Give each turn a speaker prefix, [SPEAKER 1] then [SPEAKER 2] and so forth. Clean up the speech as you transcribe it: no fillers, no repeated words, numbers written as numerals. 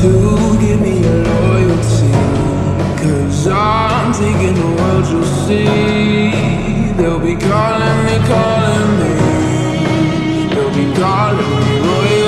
[SPEAKER 1] To give me your loyalty, 'cause I'm taking the world, you'll see. They'll be calling me, they'll be calling me royal.